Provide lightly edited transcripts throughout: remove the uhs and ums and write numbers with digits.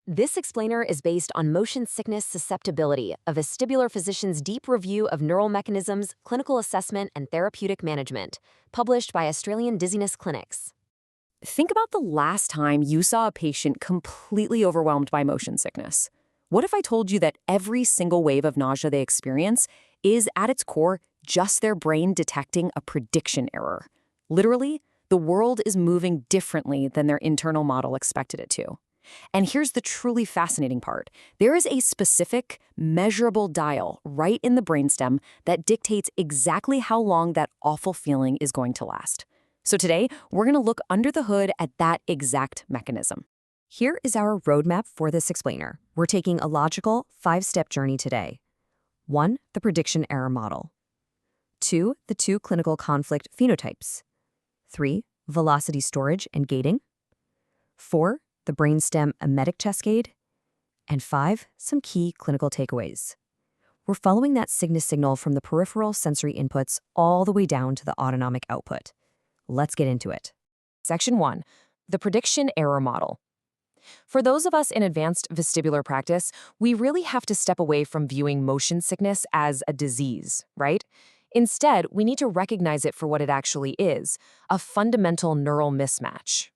This explainer is based on Motion Sickness Susceptibility, a Vestibular Physician's Deep review of neural mechanisms, clinical assessment, and therapeutic management, published by Australian Dizziness Clinics. Think about the last time you saw a patient completely overwhelmed by motion sickness. What if I told you that every single wave of nausea they experience is, at its core, just their brain detecting a prediction error? Literally, the world is moving differently than their internal model expected it to. And here's the truly fascinating part. There is a specific, measurable dial right in the brainstem that dictates exactly how long that awful feeling is going to last. So today, we're going to look under the hood at that exact mechanism. Here is our roadmap for this explainer. We're taking a logical 5-step journey today. 1. The prediction error model. 2. The 2 clinical conflict phenotypes. 3. Velocity storage and gating. 4. The brainstem emetic cascade. And 5. Some key clinical takeaways. We're following that cygnus signal from the peripheral sensory inputs all the way down to the autonomic output. Let's get into it. Section 1. The prediction error model. For those of us in advanced vestibular practice, we really have to step away from viewing motion sickness as a disease, right? Instead, we need to recognize it for what it actually is, a fundamental neural mismatch.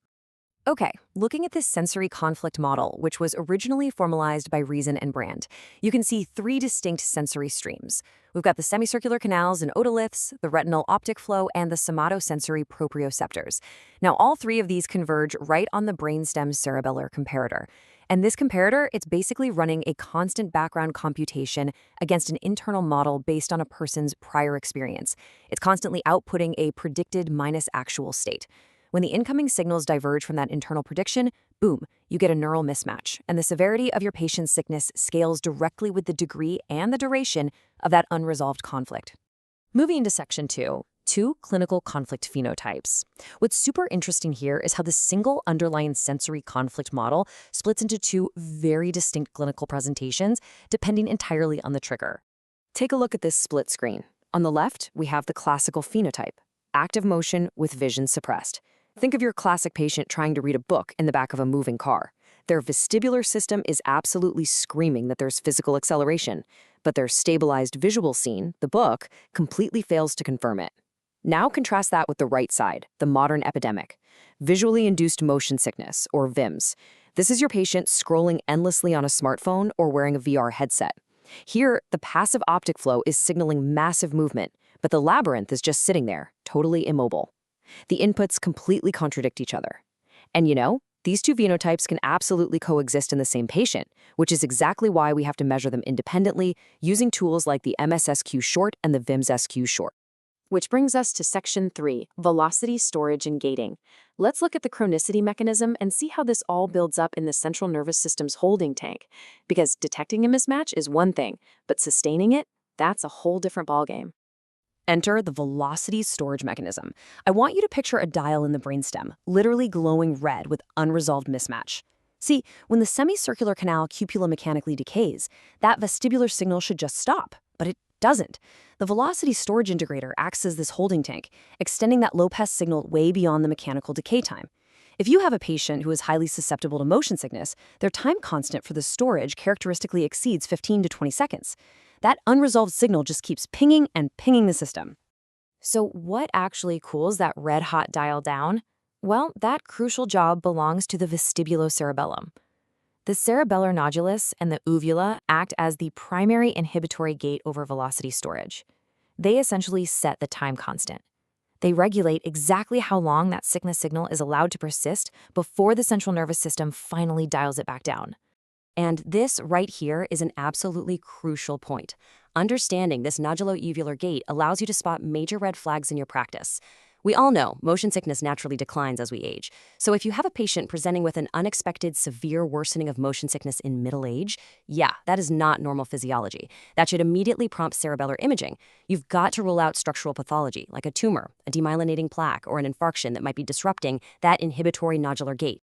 Okay, looking at this sensory conflict model, which was originally formalized by Reason and Brand, you can see 3 distinct sensory streams. We've got the semicircular canals and otoliths, the retinal optic flow, and the somatosensory proprioceptors. Now, all 3 of these converge right on the brainstem cerebellar comparator. And this comparator, it's basically running a constant background computation against an internal model based on a person's prior experience. It's constantly outputting a predicted minus actual state. When the incoming signals diverge from that internal prediction, boom, you get a neural mismatch, and the severity of your patient's sickness scales directly with the degree and the duration of that unresolved conflict. Moving into Section 2, 2 clinical conflict phenotypes. What's super interesting here is how the single underlying sensory conflict model splits into 2 very distinct clinical presentations, depending entirely on the trigger. Take a look at this split screen. On the left, we have the classical phenotype, active motion with vision suppressed. Think of your classic patient trying to read a book in the back of a moving car. Their vestibular system is absolutely screaming that there's physical acceleration, but their stabilized visual scene, the book, completely fails to confirm it. Now contrast that with the right side, the modern epidemic, visually induced motion sickness, or VIMS. This is your patient scrolling endlessly on a smartphone or wearing a VR headset. Here, the passive optic flow is signaling massive movement, but the labyrinth is just sitting there, totally immobile. The inputs completely contradict each other. And these 2 phenotypes can absolutely coexist in the same patient, which is exactly why we have to measure them independently using tools like the MSSQ short and the VIMS-SQ short. Which brings us to Section 3, velocity storage and gating. Let's look at the chronicity mechanism and see how this all builds up in the central nervous system's holding tank. Because detecting a mismatch is one thing, but sustaining it, that's a whole different ballgame. Enter the velocity storage mechanism. I want you to picture a dial in the brainstem, literally glowing red with unresolved mismatch. See, when the semicircular canal cupula mechanically decays, that vestibular signal should just stop, but it doesn't. The velocity storage integrator acts as this holding tank, extending that low-pass signal way beyond the mechanical decay time. If you have a patient who is highly susceptible to motion sickness, their time constant for the storage characteristically exceeds 15 to 20 seconds. That unresolved signal just keeps pinging and pinging the system. So what actually cools that red-hot dial down? Well, that crucial job belongs to the vestibulocerebellum. The cerebellar nodulus and the uvula act as the primary inhibitory gate over velocity storage. They essentially set the time constant. They regulate exactly how long that sickness signal is allowed to persist before the central nervous system finally dials it back down. And this right here is an absolutely crucial point. Understanding this nodulo-uvular gate allows you to spot major red flags in your practice. We all know motion sickness naturally declines as we age. So if you have a patient presenting with an unexpected severe worsening of motion sickness in middle age, yeah, that is not normal physiology. That should immediately prompt cerebellar imaging. You've got to rule out structural pathology, like a tumor, a demyelinating plaque, or an infarction that might be disrupting that inhibitory nodular gate.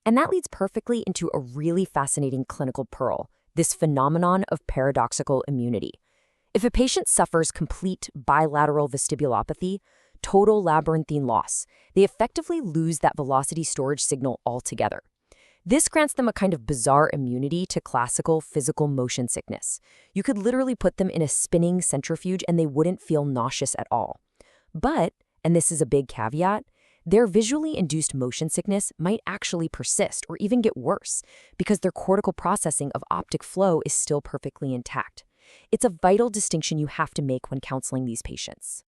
And that leads perfectly into a really fascinating clinical pearl, this phenomenon of paradoxical immunity. If a patient suffers complete bilateral vestibulopathy, total labyrinthine loss, they effectively lose that velocity storage signal altogether. This grants them a kind of bizarre immunity to classical physical motion sickness. You could literally put them in a spinning centrifuge and they wouldn't feel nauseous at all. But, and this is a big caveat, their visually induced motion sickness might actually persist or even get worse because their cortical processing of optic flow is still perfectly intact. It's a vital distinction you have to make when counseling these patients.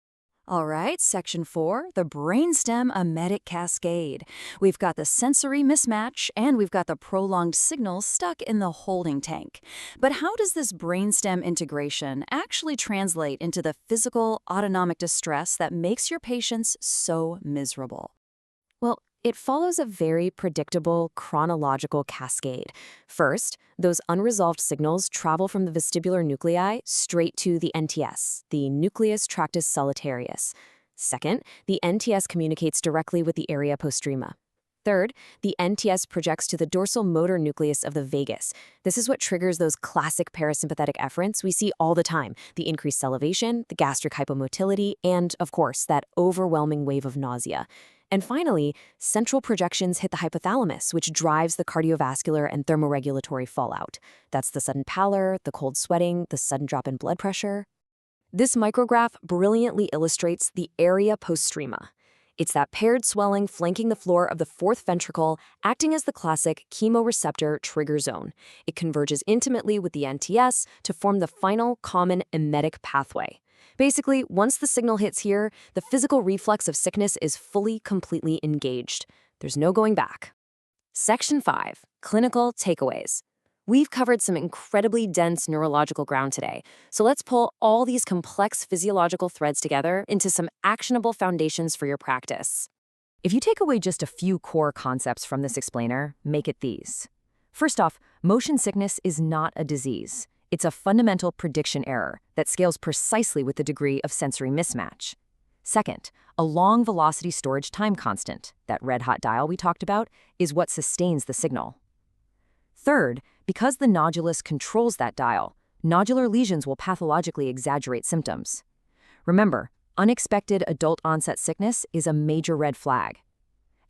All right, section 4, the brainstem emetic cascade. We've got the sensory mismatch and we've got the prolonged signal stuck in the holding tank. But how does this brainstem integration actually translate into the physical autonomic distress that makes your patients so miserable? Well, it follows a very predictable chronological cascade. First, those unresolved signals travel from the vestibular nuclei straight to the NTS, the nucleus tractus solitarius. Second, the NTS communicates directly with the area postrema. Third, the NTS projects to the dorsal motor nucleus of the vagus. This is what triggers those classic parasympathetic efferents we see all the time, the increased salivation, the gastric hypomotility, and, of course, that overwhelming wave of nausea. And finally, central projections hit the hypothalamus, which drives the cardiovascular and thermoregulatory fallout. That's the sudden pallor, the cold sweating, the sudden drop in blood pressure. This micrograph brilliantly illustrates the area postrema. It's that paired swelling flanking the floor of the fourth ventricle, acting as the classic chemoreceptor trigger zone. It converges intimately with the NTS to form the final common emetic pathway. Basically, once the signal hits here, the physical reflex of sickness is completely engaged. There's no going back. Section 5, clinical takeaways. We've covered some incredibly dense neurological ground today, so let's pull all these complex physiological threads together into some actionable foundations for your practice. If you take away just a few core concepts from this explainer, make it these. First off, motion sickness is not a disease. It's a fundamental prediction error that scales precisely with the degree of sensory mismatch. Second, a long velocity storage time constant, that red-hot dial we talked about, is what sustains the signal. Third, because the nodulus controls that dial, nodular lesions will pathologically exaggerate symptoms. Remember, unexpected adult-onset sickness is a major red flag.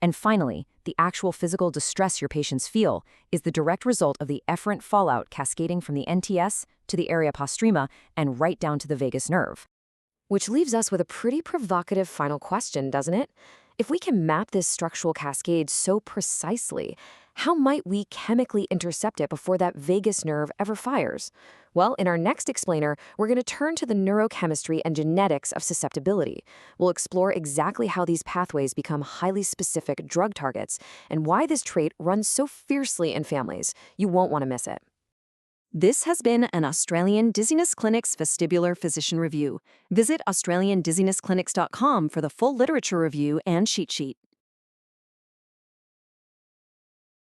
And finally, the actual physical distress your patients feel is the direct result of the efferent fallout cascading from the NTS to the area postrema and right down to the vagus nerve. Which leaves us with a pretty provocative final question, doesn't it? If we can map this structural cascade so precisely, how might we chemically intercept it before that vagus nerve ever fires? Well, in our next explainer, we're going to turn to the neurochemistry and genetics of susceptibility. We'll explore exactly how these pathways become highly specific drug targets and why this trait runs so fiercely in families. You won't want to miss it. This has been an Australian Dizziness Clinics Vestibular Physician Review. Visit australiandizzinessclinics.com for the full literature review and cheat sheet.